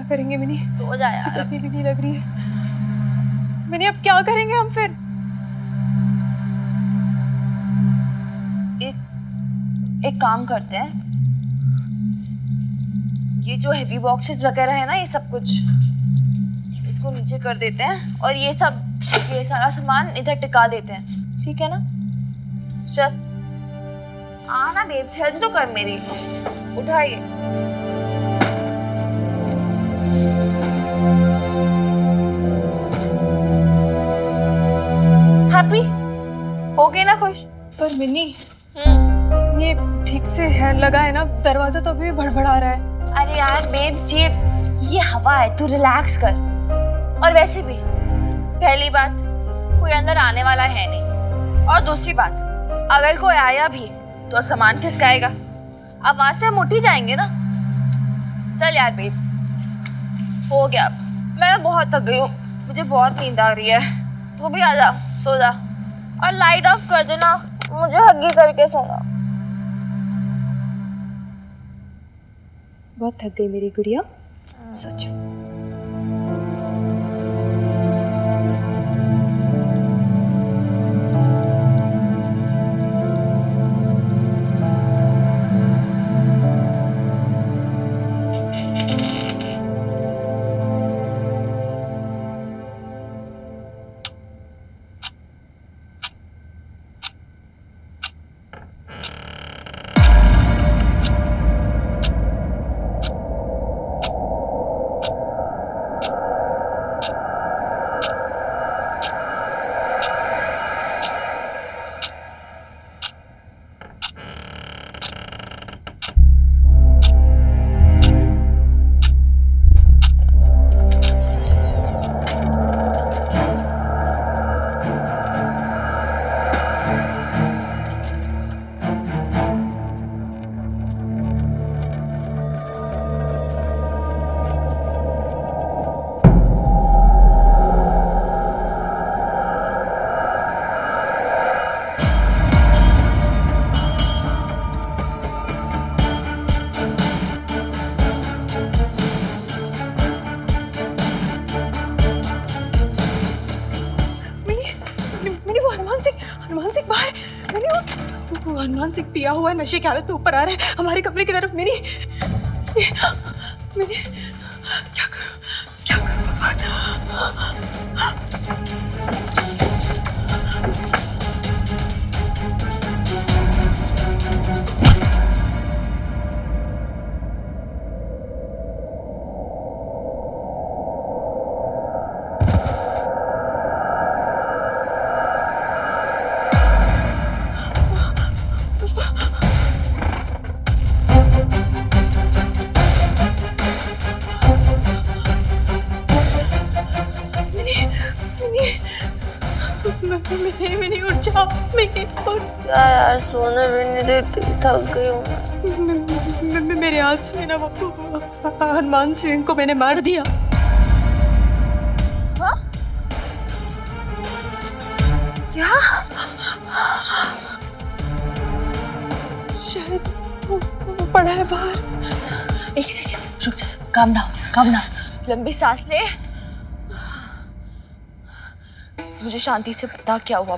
करेंगे मिनी? सो जा यार। मुझे भी नहीं लग रही है मिनी, अब क्या करेंगे हम फिर? एक काम करते हैं, ये जो हेवी बॉक्सेस वगैरह है ना, ये सब कुछ इसको नीचे कर देते हैं और ये सारा सामान इधर टिका देते हैं, ठीक है ना? चल आना बेब, हेल्प तो कर मेरी, उठाइए। हैप्पी हो गई ना खुश? पर मिनी ये ठीक से है लगा है ना, दरवाजा तो अभी भी भड़बड़ा रहा है। अरे यार बेब, ये हवा है, तू रिलैक्स कर। और वैसे भी पहली बात, कोई अंदर आने वाला है नहीं, और दूसरी बात, अगर कोई आया भी तो सामान खिसकाएगा, अब वहां से हम उठ ही जाएंगे ना। चल यार बेब्स, हो गया, अब मैं ना बहुत थक गई हूँ, मुझे बहुत नींद आ रही है, तू भी आ जा, सो जा, और लाइट ऑफ कर देना, मुझे हग्गी करके सोना। बहुत थक गई मेरी गुड़िया, सच। हनुमान सिंह पिया हुआ है, नशे की हालत में ऊपर आ रहा है हमारे कमरे की तरफ। मिनी मिनी क्या करूं भगवान। मिनी उठ जाओ, मिनी उठ। क्या यार, सोने भी नहीं देती, थक गई हूँ मैं। मेरे हाथ से ना वो हनुमान सिंह को मैंने मार दिया। हाँ? क्या? शायद वो पड़ा है बाहर। एक सेकंड रुक जा, काम डाउन, लंबी सांस ले। मुझे शांति से बता क्या हुआ।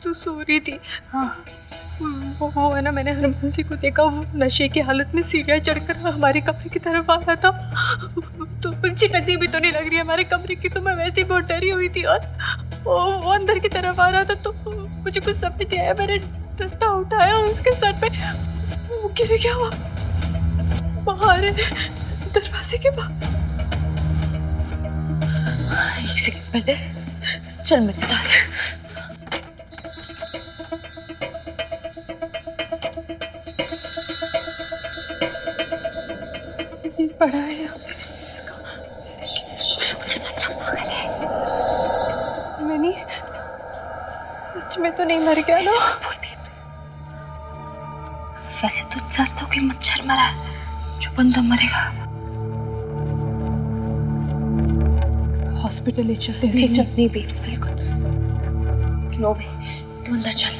तू सो रही थी। हाँ वो है ना, मैंने हनुमान सिंह को देखा, वो नशे की हालत में सीढ़ियाँ चढ़कर हमारे कमरे की तरफ आ रहा था। तो चिटकती भी तो नहीं लग रही हमारे कमरे की, तो मैं वैसे ही बहुत डरी हुई थी। और वो अंदर की तरफ आ रहा था, तो मुझे कुछ समझ नहीं आया, मैंने डंडा उठाया और उसके सर पे वो गिर गया। वो बाहर है, दरवाजे के बाहर। एक सेकंड पहले चल मेरे साथ। ये पड़ा है इसका। मैंने सच में तो नहीं मर गया ना? वैसे तो सच तो कोई मच्छर मरा है, जो बंदा मरेगा। हॉस्पिटल ले चलते हैं। नहीं बेब्स, बिल्कुल नो वे। तू अंदर चल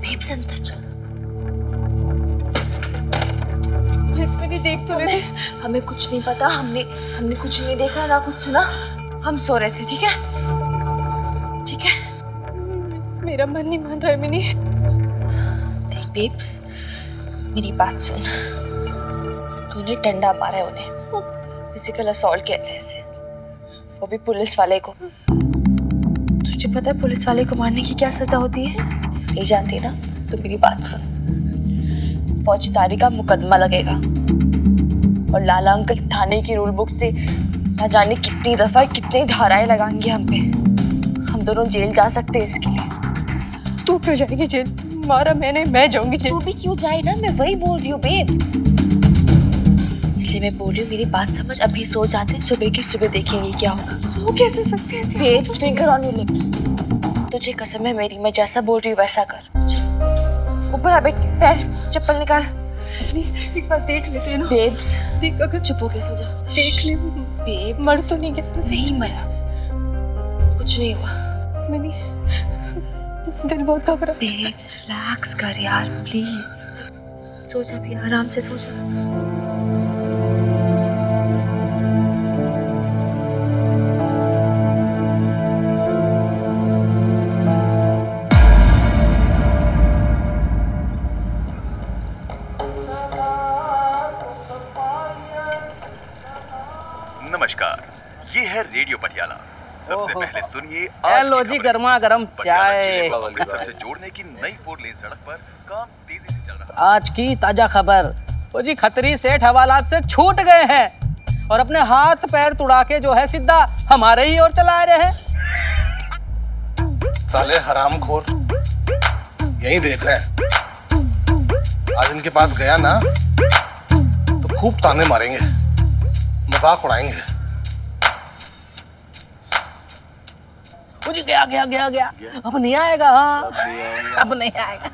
बेब्स, अंदर चल। मेरी देख तो लेते। हमें कुछ नहीं पता, हमने कुछ नहीं देखा ना कुछ सुना, हम सो रहे थे। ठीक है ठीक है। मेरा मन नहीं मान रहा है मिनी। देख बेब्स, मेरी बात सुन, तूने डंडा मारा है उन्हें, फिजिकल असॉल्ट कहते हैं इसे, वो भी पुलिस वाले को। तुझे पता है पुलिस वाले को मारने की क्या सजा होती है? नहीं जानती ना? तो मेरी बात सुन, फौजदारी का मुकदमा लगेगा और लाला अंकल थाने की रूल बुक से ना जाने कितनी दफा कितनी धाराएं लगाएंगे हम पे। हम दोनों जेल जा सकते हैं इसके लिए। तू क्यों जाएगी जेल? मारा मैंने, मैं जाऊंगी जेल। तू भी क्यों जाए ना, मैं वही बोल रही हूँ बेब। इसलिए मैं बोल रही हूँ मेरी बात समझ, अभी सो जाते हैं, सुबह की सुबह देखेंगे क्या होगा। सो कैसे सकते हैं babe? Finger on your lips. तुझे कसम है मेरी, मैं जैसा बोल रही हूँ वैसा कर। चल ऊपर आ बेट, पैर चप्पल निकाल। एक बार देख लेते हैं ना बेब्स। देख, अगर चुप हो के सो जा। देख ले बेब, मर तो नहीं गया? नहीं मरा, कुछ नहीं हुआ। मिनी दिल बहुत घबरा। बेब्स रिलैक्स कर यार प्लीज, सो जा भी, आराम से सो जा। नमस्कार, ये है रेडियो पटियाला। सबसे पहले सुनिए हेलो जी, गर्मा गर्म चाय। से जोड़ने की नई 4 लेन सड़क पर काम तेजी से चल रहा है। आज की ताजा खबर, वो जी खत्री सेठ हवालात से छूट गए हैं और अपने हाथ पैर तुड़ा के जो है सीधा हमारे ही ओर चला रहे हैं। साले हरामखोर यही देख रहे हैं। आज इनके पास गया ना तो खूब ताने मारेंगे, मजाक उड़ाएंगे। मुझे गया गया गया गया, अब नहीं आएगा। हाँ अब नहीं आएगा।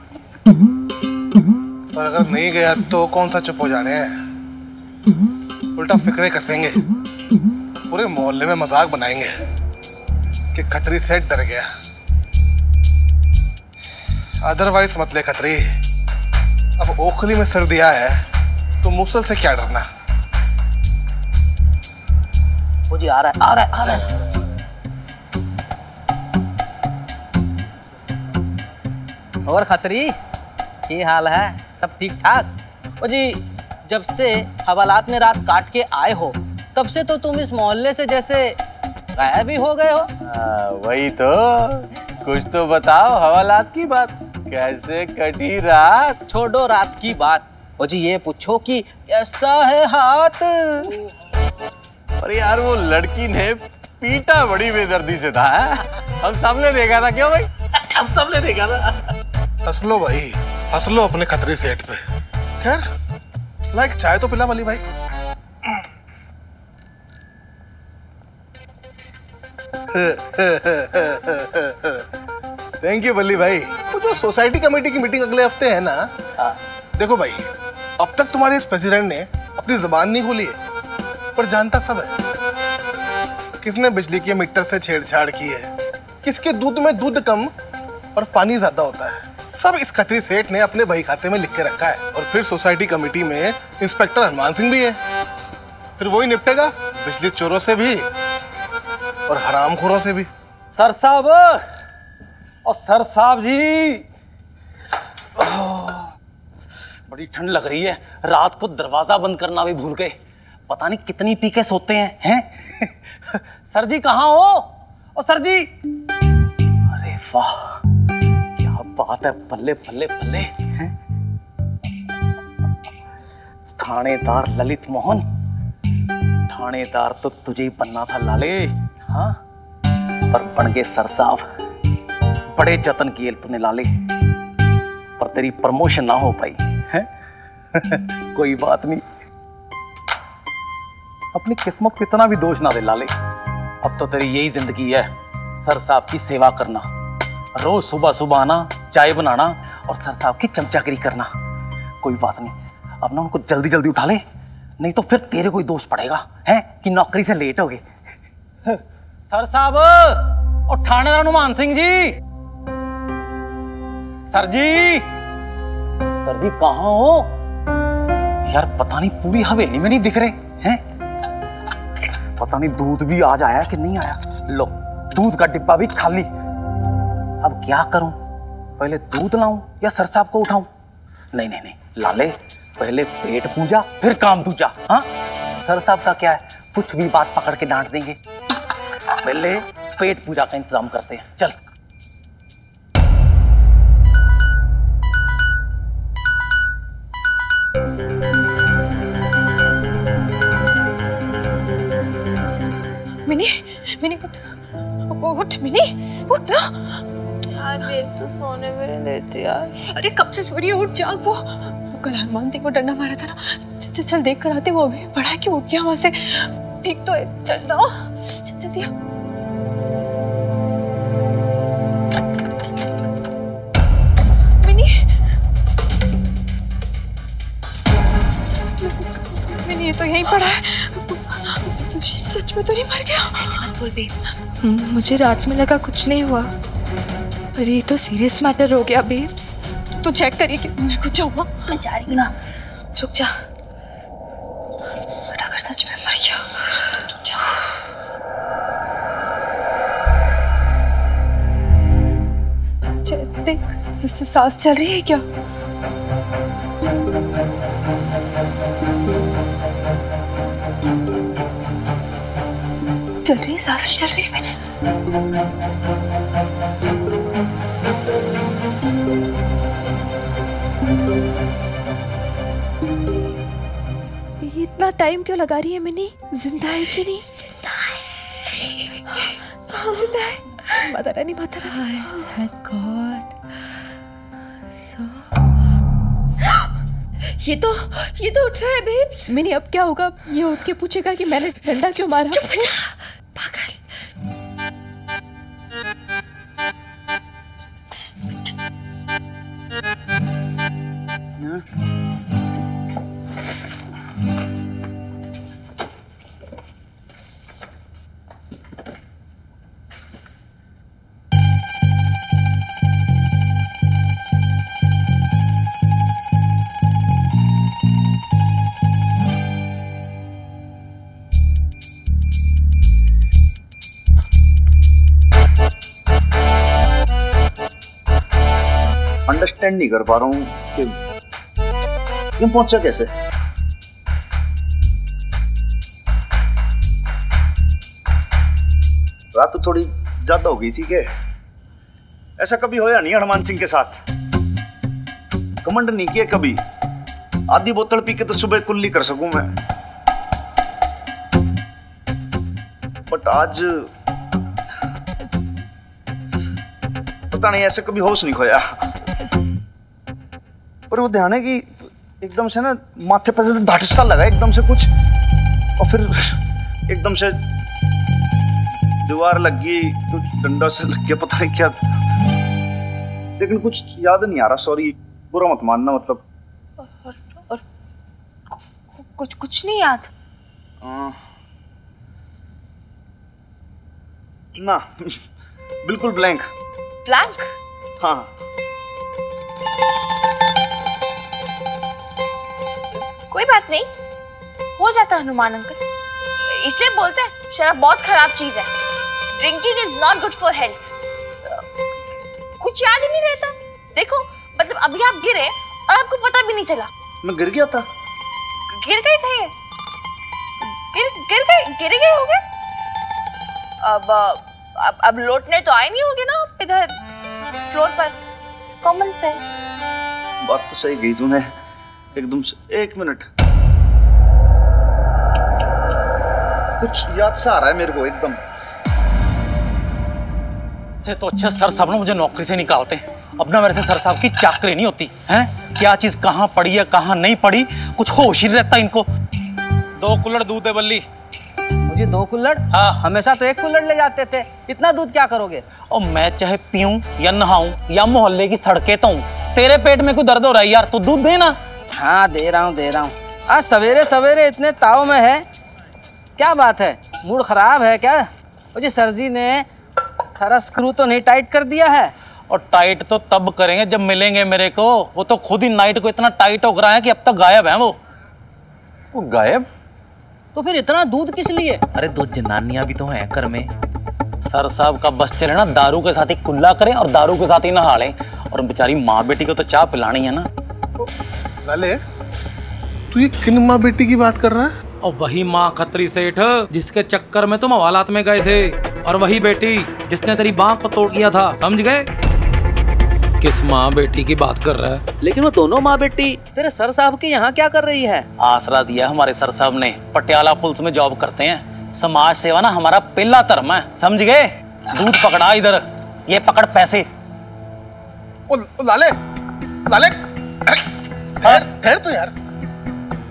और अगर नहीं गया तो कौन सा चुप हो जाने हैं, उल्टा फिक्रे कसेंगे, पूरे मोहल्ले में मजाक बनाएंगे कि खत्री सेठ डर गया। अदरवाइज मत ले खत्री, अब ओखली में सर दिया है तो मूसल से क्या डरना। वो जी आ रहा है, आ रहा है, आ रहा है। और खत्री ये हाल है, सब ठीक ठाक? वो जी जब से हवालात में रात काट के आए हो तब से तो तुम इस मोहल्ले से जैसे गायब ही हो गए हो। वही तो, कुछ तो बताओ हवालात की बात, कैसे कटी रात? छोड़ो रात की बात, वो जी ये पूछो कि कैसा है हाथ? और यार वो लड़की ने पीटा बड़ी बेदर्दी से था। हम सबने देखा था। क्यों भाई? हम सबने देखा था। हंस लो भाई, हंस लो अपने खतरी सेठ पे। खैर लाइक चाय तो पिला वाली भाई। थैंक यू बल्ली भाई। वो जो सोसाइटी कमेटी की मीटिंग अगले हफ्ते है ना, देखो भाई अब तक तुम्हारे इस प्रेसिडेंट ने अपनी जुबान नहीं खोली है, पर जानता सब है। किसने बिजली के मीटर से छेड़छाड़ की है, किसके दूध में दूध कम और पानी ज्यादा होता है, सब इस खत्री सेठ ने अपने बही खाते में लिख के रखा है। और फिर सोसाइटी कमेटी में इंस्पेक्टर हनुमान सिंह भी है, फिर वही निपटेगा बिजली चोरों से भी और हरामखोरों से भी। सर साहब और सर साहब जी, बड़ी ठंड लग रही है, रात को दरवाजा बंद करना भी भूल गए। पता नहीं कितनी पी के सोते हैं? सर जी कहाँ हो? ओ सर जी, अरे वाह क्या बात है, बल्ले बल्ले बल्ले। थानेदार ललित मोहन, थानेदार तो तुझे ही बनना था लाले। हाँ पर बन गए सर साहब। बड़े जतन किए तूने लाले, पर तेरी प्रमोशन ना हो पाई है। कोई बात नहीं, अपनी किस्मत को इतना भी दोष ना दे लाले। अब तो तेरी यही जिंदगी है, सर साहब की सेवा करना, रोज सुबह सुबह आना, चाय बनाना और सर साहब की चमचागिरी करना। कोई बात नहीं, अब ना उनको जल्दी जल्दी उठा ले, नहीं तो फिर तेरे कोई दोष पड़ेगा है कि नौकरी से लेट हो गए। सर साहब और थानेदार हनुमान सिंह जी, सर जी, सर जी कहाँ हो? यार पता नहीं पूरी हवेली में नहीं दिख रहे हैं। पता नहीं दूध भी आज आया कि नहीं आया। लो दूध का डिब्बा भी खाली। अब क्या करूं, पहले दूध लाऊं या सर साहब को उठाऊं? नहीं नहीं नहीं लाले, पहले पेट पूजा फिर काम दूजा। हाँ सर साहब का क्या है, कुछ भी बात पकड़ के डांट देंगे। पहले पेट पूजा का इंतजाम करते हैं, चल। मिनी, मिनी उठ मिनी, उठ ना। यार बेब तो सोने में नहीं देती यार। अरे कब से सो रही है, उठ जाग। वो कल हनुमान सिंह को डंडा मारा था ना, चल देख कर आते। वो अभी पड़ा है कि उठ गया वहां से? ठीक तो है, चल ना चल जल्दी आ। मिनी, मिनी ये तो यहीं पड़ा है। सच में तो नहीं मर गया? ऐसे मत बोल बेब। मुझे रात में लगा कुछ नहीं हुआ, पर ये तो सीरियस मैटर हो गया बेब्स। तू चेक करिए कि मैं कुछ हुआ। मैं जा रही हूँ ना, रुक जा। बट अगर सच में मर गया तो क्या? देख सांस चल रही है क्या? चल रही है, सांस चल रही है। मैंने ये इतना टाइम क्यों लगा रही है मिनी? जिंदा है कि नहीं? जिंदा है। माता रानी, माता रानी। Thank God. ये तो उठ रहा है बेब्स। मिनी अब क्या होगा? ये उठ के पूछेगा कि मैंने डंडा क्यों मारा? चुप हो जा पागल। अंडरस्टैंड नहीं कर पा रहा हूँ कि ये पहुंचा कैसे। रात तो थोड़ी ज्यादा हो गई थी कि ऐसा कभी होया नहीं हनुमान सिंह के साथ। कमेंट नहीं किया कभी। आधी बोतल पी के तो सुबह कुल्ली कर सकूं मैं, बट आज पता नहीं ऐसे कभी होश नहीं खोया। पर वो ध्यान है कि एकदम से ना माथे पर से ढाटसा लगा एकदम से कुछ, और फिर एकदम से दीवार लग गई, कुछ डंडा से लग गया, पता नहीं क्या। लेकिन कुछ याद नहीं आ रहा, सॉरी बुरा मत मानना। मतलब और कुछ नहीं याद? ना बिल्कुल ब्लैंक। ब्लैंक? हाँ कोई बात नहीं, हो जाता हनुमान अंकल। इसलिए बोलते हैं शराब बहुत खराब चीज है। Drinking is not good for health. कुछ याद ही नहीं रहता। देखो मतलब अभी आप गिरे और आपको पता भी नहीं चला। मैं गिर गया था। गिर गए थे? गिर गए होगे। अब लौटने तो आए नहीं होगे ना आप इधर फ्लोर पर। Common sense. बात तो सही गई तूने एकदम से। एक मिनट, कुछ याद सा आ रहा है मेरे को एकदम से। तो अच्छा सर साहब ने मुझे नौकरी से निकालते। अब ना मेरे से सर साहब की चाकरी नहीं होती हैं। क्या चीज कहाँ पड़ी है कहाँ नहीं पड़ी, कुछ होश ही रहता इनको। 2 कुल्हड़ दूध है बल्ली। मुझे 2 कुल्हड़? हाँ। हमेशा तो 1 कुल्हड़ ले जाते थे। इतना दूध क्या करोगे? और मैं चाहे पीऊं या नहाऊं या मोहल्ले की सड़कें तो हूं, तेरे पेट में कोई दर्द हो रहा है यार, तू दूध देना। हाँ दे रहा हूँ। आज सवेरे सवेरे इतने ताव में है, क्या बात है? मूड खराब है क्या? मुझे सर जी ने सारा स्क्रू तो नहीं टाइट कर दिया है? और टाइट तो तब करेंगे जब मिलेंगे मेरे को। वो तो खुद ही नाइट को इतना टाइट हो रहा है कि अब तक गायब है वो। वो गायब? तो फिर इतना दूध किस लिए? अरे 2 जनानियां भी तो हैं घर में। सर साहब का बस चले ना, दारू के साथ ही कुल्ला करें और दारू के साथ ही नहा लें, और बेचारी माँ बेटी को तो चाय पिलानी है ना। लाले, तू ये किन माँ बेटी की बात कर रहा है? और वही माँ खत्री सेठ जिसके चक्कर में तुम हवालात में गए थे, और वही बेटी जिसने तेरी बांह को तोड़ दिया था, समझ गए? किस माँ बेटी की बात कर रहा है? लेकिन वो दोनों माँ बेटी तेरे सर साहब के यहाँ क्या कर रही है? आसरा दिया हमारे सर साहब ने, पटियाला पुलिस में जॉब करते हैं। समाज सेवा ना हमारा पहला धर्म है, समझ गए? दूध पकड़ा इधर, ये पकड़ पैसे। ओ लाले, लाले, ठहर तो यार,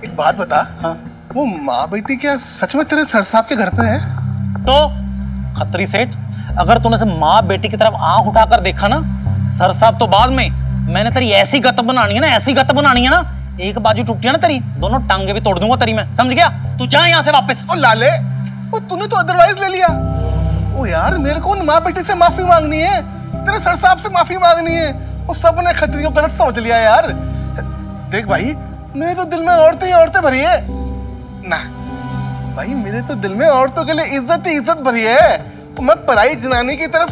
एक बात बता। हाँ? वो माँ बेटी क्या सच में तेरे सर साहब के घर पे है? तो खत्री सेठ, अगर तूने से माँ बेटी की तरफ आंख उठाकर देखा ना, सर साहब तो बाद में, मैंने तेरी ऐसी गत बनानी है ना, ऐसी गत बनानी है ना, एक बाजू टूटी है ना तेरी, दोनों टांगे भी तोड़ दूंगा तेरी मैं, समझ गया? तू जा यहाँ से वापस। ओ लाले, ओ तूने तो अदरवाइज ले लिया। ओ यार, मेरे को माँ बेटी से माफी मांगनी है, तेरे सर साहब से माफी मांगनी है। वो सब ने खत्री को गलत समझ लिया यार। देख भाई, मेरे तो दिल में औरतें ही औरतें भरी है ना भाई, मेरे तो दिल में औरतों के लिए इज्जत ही इज्जत भरी है। तो मैं पराई जनानी की तरफ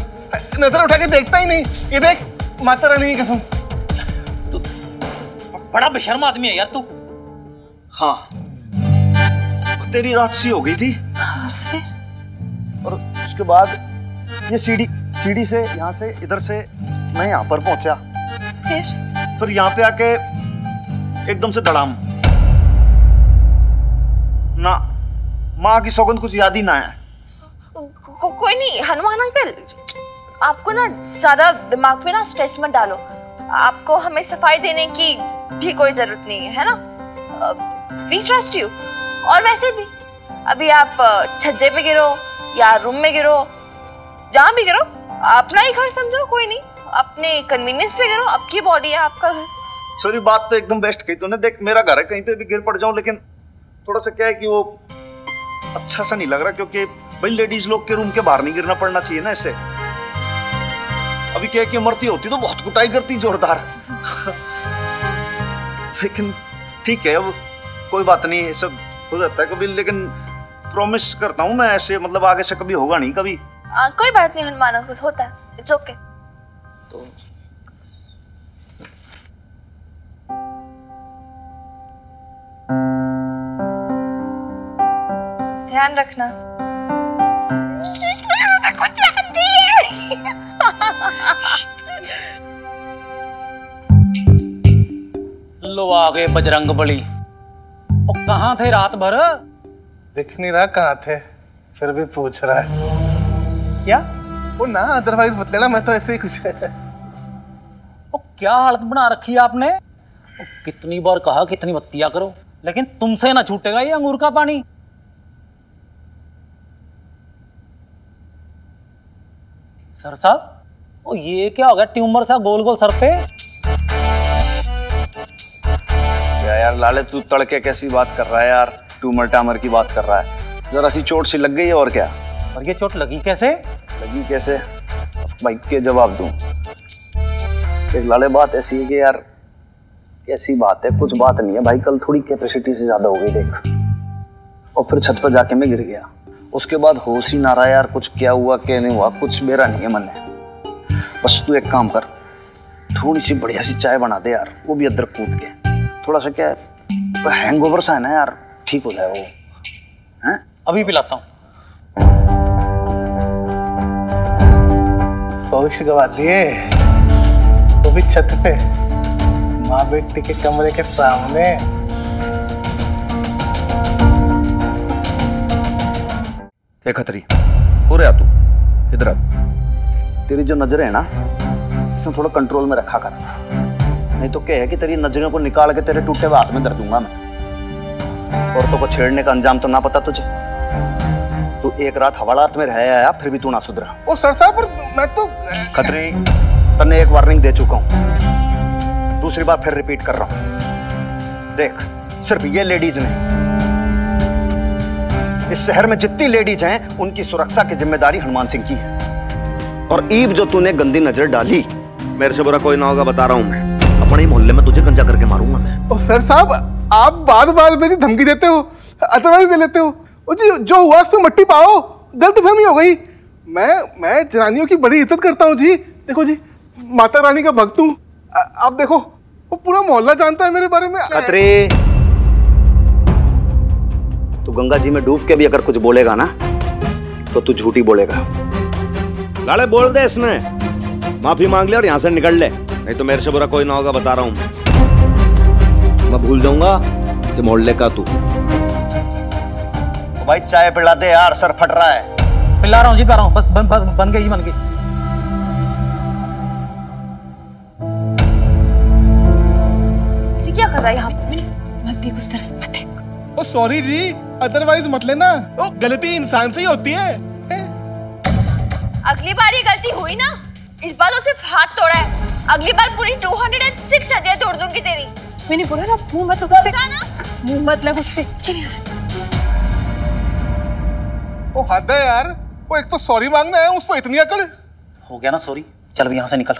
नजर उठा के देखता ही नहीं। ये देख, माता रानी की कसम। तू बड़ा बेशर्म आदमी है यार तू। हाँ, तेरी रात सी हो गई थी, और उसके बाद ये सीढ़ी से यहाँ से इधर से मैं यहाँ पर पहुंचा, फिर यहाँ पे आके एकदम से धड़ाम ना, माँ की सौगंध कुछ याद ही ना है। कोई नहीं हनुमान अंकल, आपको ना ज्यादा दिमाग में ना स्ट्रेस मत डालो। आपको हमें सफाई देने की भी कोई जरूरत नहीं है ना? We trust you. और वैसे भी अभी आप छज्जे पे गिरो या रूम में गिरो, जहाँ भी गिरो, अपना ही घर समझो, कोई नहीं, अपने कन्वीनियंस पे गिरो, आपकी बॉडी है, आपका घर। सॉरी, बात तो एकदम बेस्ट कही तूने। देख, मेरा घर है, कहीं पे भी गिर पड़ जाऊं, लेकिन थोड़ा सा क्या है कि वो अच्छा सा नहीं लग रहा, क्योंकि भाई लेडीज लोग के रूम के बाहर नहीं गिरना पड़ना चाहिए ना ऐसे। अभी क्या है कि मरती होती तो बहुत कुटाई करती जोरदार। लेकिन ठीक है, अब कोई बात नहीं, सब हो जाता है कभी, लेकिन प्रॉमिस करता हूँ मैं ऐसे, मतलब आगे से कभी होगा नहीं कभी। कोई बात नहीं हनुमान अंकल, होता है, इट्स ओके। तो ध्यान रखना। लो आ गए बजरंग बली। और कहाँ थे रात भर? दिख नहीं रहा कहाँ थे, फिर भी पूछ रहा है क्या? वो ना, अदरवाइज मत लेना, मैं तो ऐसे ही कुछ। ओ, क्या हालत बना रखी है आपने? ओ, कितनी बार कहा कितनी बत्तियां करो, लेकिन तुमसे ना छूटेगा ये अंगूर का पानी। सर साहब, ओ ये क्या हो गया ट्यूमर सा गोल गोल सर पे? यार लाले, तू तड़के कैसी बात कर रहा है यार, ट्यूमर टामर की बात कर रहा है। जरा सी चोट सी लग गई है, और क्या। और ये चोट लगी कैसे? लगी कैसे, भाई के जवाब दूं। एक लाले, बात ऐसी है कि यार, कैसी बात है, कुछ बात नहीं है भाई, कल थोड़ी कैपेसिटी से ज्यादा हो गई देख, और फिर छत पर जाके मैं गिर गया। उसके बाद होश ही ना रहा यार, कुछ क्या हुआ क्या नहीं हुआ, कुछ मेरा नहीं है मन में। बस तू एक काम कर, थोड़ी सी बढ़िया सी चाय बना दे यार, वो भी अदरक कूट के, थोड़ा सा क्या है, हैंगओवर सा है ना यार, ठीक हो जाए वो। हैं? अभी पिलाता हूँ। होश गवा दिए, वो भी छत पे, माँ बेटी के कमरे के सामने। क्या खतरी हो रहा तू? इधर तेरी जो नजरें है ना, इसे थोड़ा कंट्रोल में रखा कर, नहीं तो क्या है कि तेरी नजरों को निकाल के तेरे टूटे हुए हाथ में धर दूंगा मैं। औरतों को छेड़ने का अंजाम तो ना पता तुझे? तू एक रात हवालात में रह आया, फिर भी तू ना सुधरा। ओ सर साहब, मैं तो खतरी, तन्ने एक वार्निंग दे चुका हूं, दूसरी बार फिर रिपीट कर रहा हूं। देख, सिर्फ ये लेडीज नहीं, इस शहर में जितनी लेडीज हैं, उनकी सुरक्षा की जिम्मेदारी हनुमान सिंह की है। और ईब जो तूने गंदी नजर डाली, मेरे से बुरा कोई ना होगा, बता रहा हूं मैं, अपने ही मोहल्ले में तुझे गंजा करके मारूंगा मैं। ओ सर साहब, आप बात बात में धमकी देते हो, अदरवाइज दे लेते हो। जी जो हुआ उस पे मट्टी पाओ, गलतफहमी हो गई। मैं जनानियों की बड़ी इज्जत करता हूँ जी। देखो जी, माता रानी का भक्त हूँ। आप देखो, वो पूरा मोहल्ला जानता है मेरे बारे में। खतरे, तू गंगा जी में डूब के भी अगर कुछ बोलेगा ना तो तू झूठी बोलेगा। लाले बोल दे, इसमें माफी मांग ले और यहाँ से निकल ले, नहीं तो मेरे से बुरा कोई ना होगा, बता रहा हूँ। मैं भूल जाऊंगा कि मोहल्ले का तू। तो भाई चाय पिला दे यार, सर फट रहा है। पिला रहा हूँ जी, पिला रहा हूँ, बस बन गई जी, बन गई। क्या कर रहा है यहाँ? मत देख उस तरफ, मत देख। ओ सॉरी जी, अदरवाइज मत लेना। ओ गलती इंसान से ही होती है। अगली बार ये गलती हुई ना, इस बार तो सिर्फ हाथ तोड़ा है, अगली बार पूरी 206 हड्डियां तोड़ दूंगी तेरी। मैंने बोला ना, मुंह मत उससे, मुंह मत लग उससे। चल यहाँ से। ओ हद है यार, वो एक तो सॉरी मांगना है, उस पर इतनी अकड़। हो गया ना सॉरी, चल यहाँ से निकल।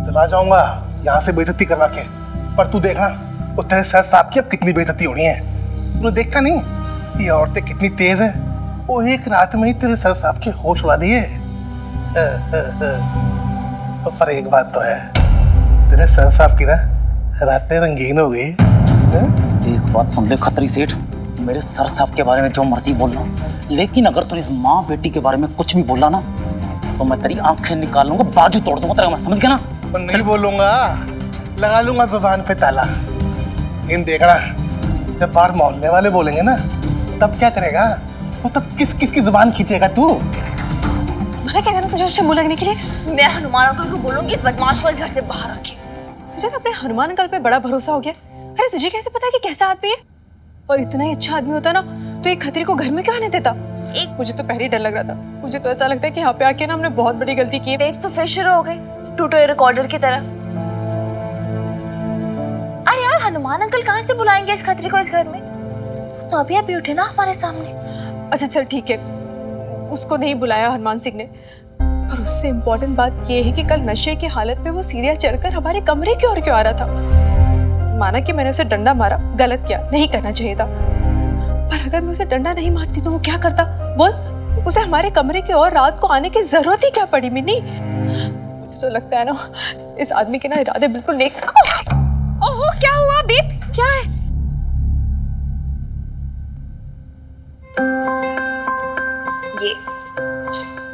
चला जाऊंगा यहाँ से बेइज्जती करवा के, पर तू देखना वो तेरे सर साहब की अब कितनी बेइज्जती होनी है। तूने देखा नहीं ये औरतें कितनी तेज है, वो एक रात में ही तेरे सर साहब के होश उड़ा दिए। तो पर एक बात तो है, तेरे सर साहब की ना रातें रंगीन हो गई। एक बात सुन ले खतरी सेठ, मेरे सर साहब के बारे में जो मर्जी बोलना, लेकिन अगर तूने इस माँ बेटी के बारे में कुछ भी बोला ना तो मैं तेरी आंखें निकाल लूंगा, बाजू तोड़ दूंगा तेरा, मैं समझ गया ना? तो नहीं बोलूंगा, लगा लूंगा जुबान पे ताला। इन देखना, जब बाहर मोहल्ले वाले बोलेंगे ना तब क्या करेगा? वो तब किस किस की जुबान खींचेगा तू? मना क्या करना तुझे उससे मुंह लगने के लिए? मैं हनुमान अंकल को बोलूंगी इस बदमाश को इस घर से बाहर रखे। तुझे ना अपने हनुमान अंकल पे बड़ा भरोसा हो गया। अरे तुझे कैसे पता है कि कैसा आदमी है? और इतना ही अच्छा आदमी होता ना तो एक खतरी को घर में क्यों आने देता? मुझे तो पहले ही डर लग रहा था। मुझे तो ऐसा लगता है कि यहाँ पे आके ना हमने बहुत बड़ी गलती की है। बेब्स तो फिर शुरू हो गई टूटे रिकॉर्डर की तरह। अरे यार, हनुमान अंकल कहाँ से बुलाएंगे इस खतरी को इस घर में? वो तो अभी अभी उठे ना हमारे सामने। अच्छा चल ठीक है, उसको नहीं बुलाया हनुमान सिंह ने, पर उससे इम्पोर्टेंट बात यह है कि कल नशे की हालत में वो सीढ़ियां चढ़कर हमारे कमरे की ओर क्यों आ रहा था। माना कि मैंने उसे डंडा मारा, गलत किया, नहीं करना चाहिए था, पर अगर मैं उसे डंडा नहीं मारती तो वो क्या करता? बोल, उसे हमारे कमरे की ओर रात को आने की जरूरत ही क्या पड़ी? मिन्नी, मुझे तो लगता है ना इस आदमी के ना इरादे बिल्कुल नेक। ओहो, क्या हुआ बेब्स, क्या है?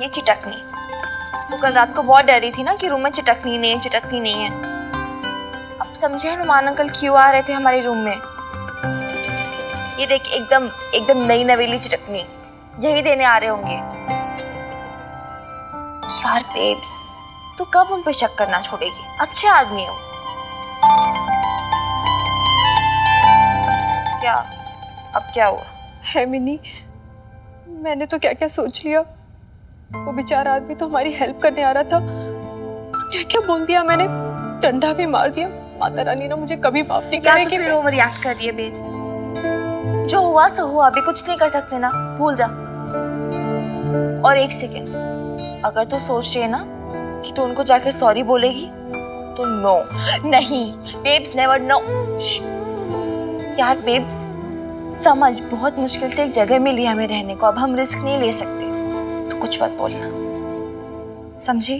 ये चिटकनी। तो कल रात को बहुत डरी थी ना कि रूम में चिटकनी नहीं है। अब समझे हनुमान अंकल क्यों आ रहे थे हमारे रूम में। ये देख, एकदम नई नवेली चिटकनी यही देने आ रहे होंगे। यार बेब्स, तू कब उन पे शक करना छोड़ेगी? अच्छे आदमी हो। क्या अब क्या हुआ है मिन्नी? मैंने तो क्या क्या सोच लिया। वो बेचारा आदमी तो हमारी हेल्प करने आ रहा था, क्या क्या बोल दिया मैंने, डंडा भी मार दिया। माता रानी ना मुझे कभी माफ नहीं करेगी। फिर ओवर रिएक्ट कर रही है बेब्स। जो हुआ सो हुआ, अभी कुछ नहीं कर सकते ना, भूल जा। और एक सेकेंड, अगर तू सोच रही है ना कि तू उनको जाके सॉरी बोलेगी तो नो, नहीं बेब्स, नेवर, नो। यार बेब्स समझ, बहुत मुश्किल से एक जगह मिली हमें रहने को, अब हम रिस्क नहीं ले सकते, तो कुछ मत बोलना, समझी?